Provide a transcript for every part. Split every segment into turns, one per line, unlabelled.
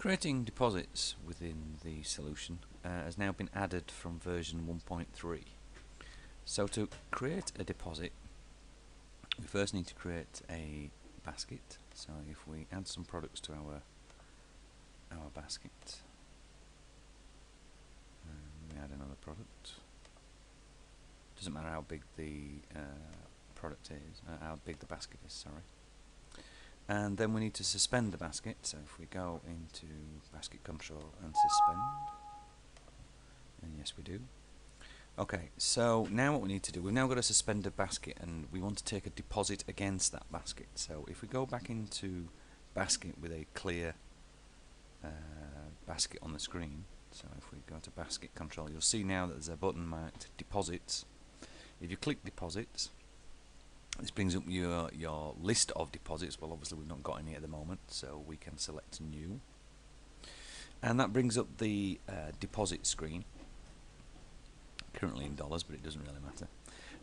Creating deposits within the solution has now been added from version 1.3. So to create a deposit, we first need to create a basket. So if we add some products to our basket, we add another product. Doesn't matter how big the product is, how big the basket is. Sorry. And then we need to suspend the basket, so if we go into basket control and suspend, and yes we do. Okay, so now what we need to do, we've now got a suspended basket and we want to take a deposit against that basket. So if we go back into basket with a clear basket on the screen, so if we go to basket control, you'll see now that there's a button marked deposits. If you click deposits, this brings up your list of deposits. Well, obviously we've not got any at the moment, so we can select new, and that brings up the deposit screen, currently in dollars, but it doesn't really matter.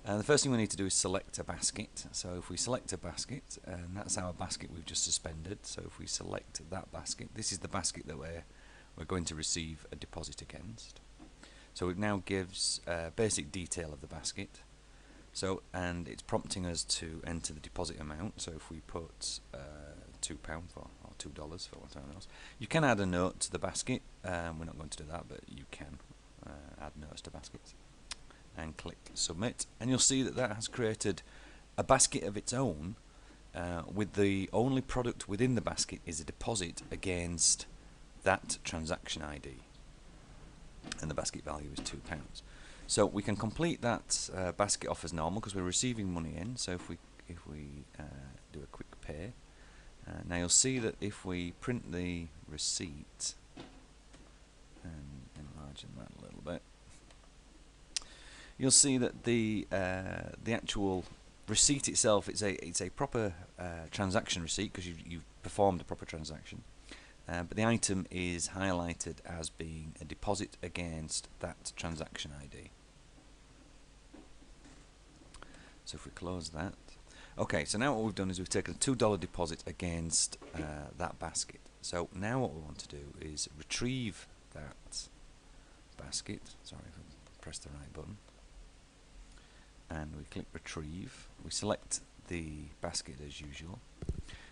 The first thing we need to do is select a basket. So if we select a basket, and that's our basket we've just suspended, so if we select that basket, this is the basket that we're going to receive a deposit against. So it now gives basic detail of the basket. So, and it's prompting us to enter the deposit amount. So if we put £2 or $2 for whatever else, you can add a note to the basket. We're not going to do that, but you can add notes to baskets. And click submit, and you'll see that that has created a basket of its own, with the only product within the basket is a deposit against that transaction ID, and the basket value is £2. So we can complete that basket off as normal because we're receiving money in. So if we do a quick pay, now you'll see that if we print the receipt and enlarge that a little bit, you'll see that the actual receipt itself, it's a proper transaction receipt because you've performed a proper transaction. But the item is highlighted as being a deposit against that transaction ID. So if we close that, okay, so now what we've done is we've taken a $2 deposit against that basket. So now what we want to do is retrieve that basket. Sorry if I press the right button. And we click retrieve. We select the basket as usual.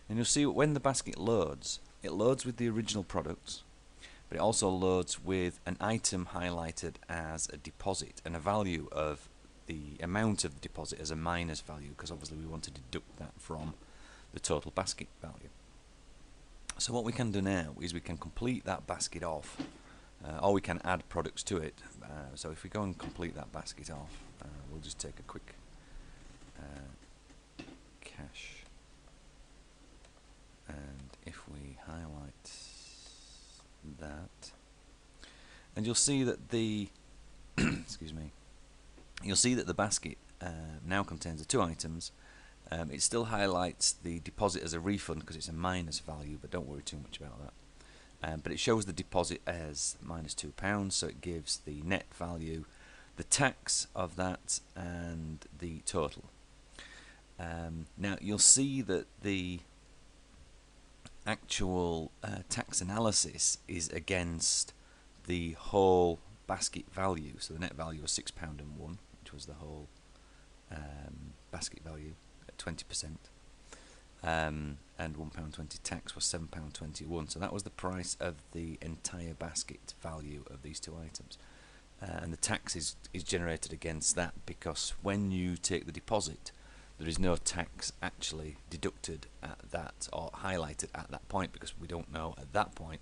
And you'll see when the basket loads, it loads with the original products, but it also loads with an item highlighted as a deposit and a value of the amount of the deposit as a minus value, because obviously we want to deduct that from the total basket value. So what we can do now is we can complete that basket off, or we can add products to it. So if we go and complete that basket off, we'll just take a quick cache, and if we highlight that, and you'll see that the excuse me, you'll see that the basket now contains the two items. It still highlights the deposit as a refund because it's a minus value, but don't worry too much about that. But it shows the deposit as minus £2, so it gives the net value, the tax of that, and the total. Now you'll see that the actual tax analysis is against the whole basket value. So the net value was £6.01, which was the whole basket value at 20%, and £1.20 tax was £7.21. So that was the price of the entire basket value of these two items. And the tax is generated against that, because when you take the deposit, there is no tax actually deducted at that or highlighted at that point, because we don't know at that point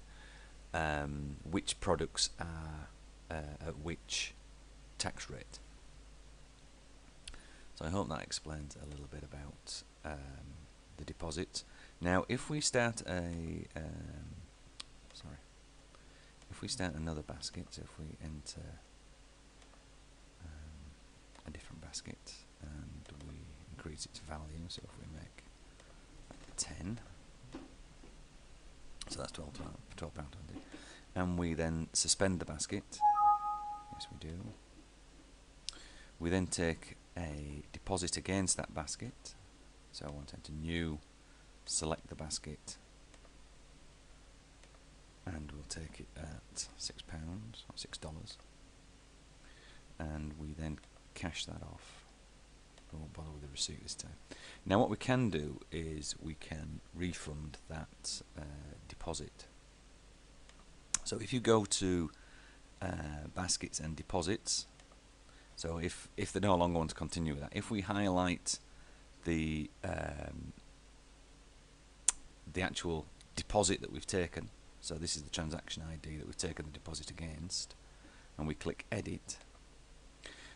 which products are at which tax rate. So I hope that explains a little bit about the deposit. Now if we start if we start another basket, so if we enter a different basket and we increase its value, so if we make 10, so that's £12.20, and we then suspend the basket, yes we do, we then take a deposit against that basket, so I want to enter new, select the basket, and take it at £6 or $6, and we then cash that off. We won't bother with the receipt this time. Now what we can do is we can refund that deposit. So if you go to baskets and deposits, so if they no longer want to continue with that, if we highlight the actual deposit that we've taken, so this is the transaction ID that we've taken the deposit against, and we click edit,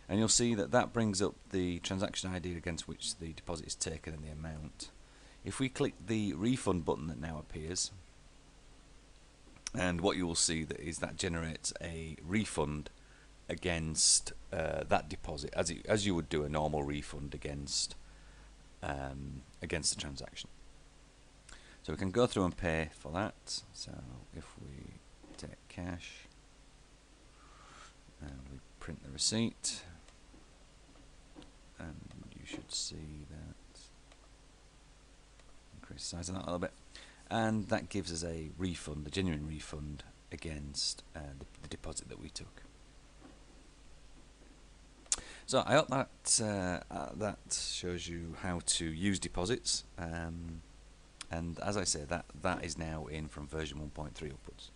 and you'll see that that brings up the transaction ID against which the deposit is taken and the amount. If we click the refund button that now appears, and what you will see that is that generates a refund against that deposit, as you would do a normal refund against the transaction. So we can go through and pay for that. So if we take cash and we print the receipt, and you should see that, increase the size of that a little bit, and that gives us a refund, a genuine refund against the deposit that we took. So I hope that shows you how to use deposits, and as I say, that is now in from version 1.3 upwards.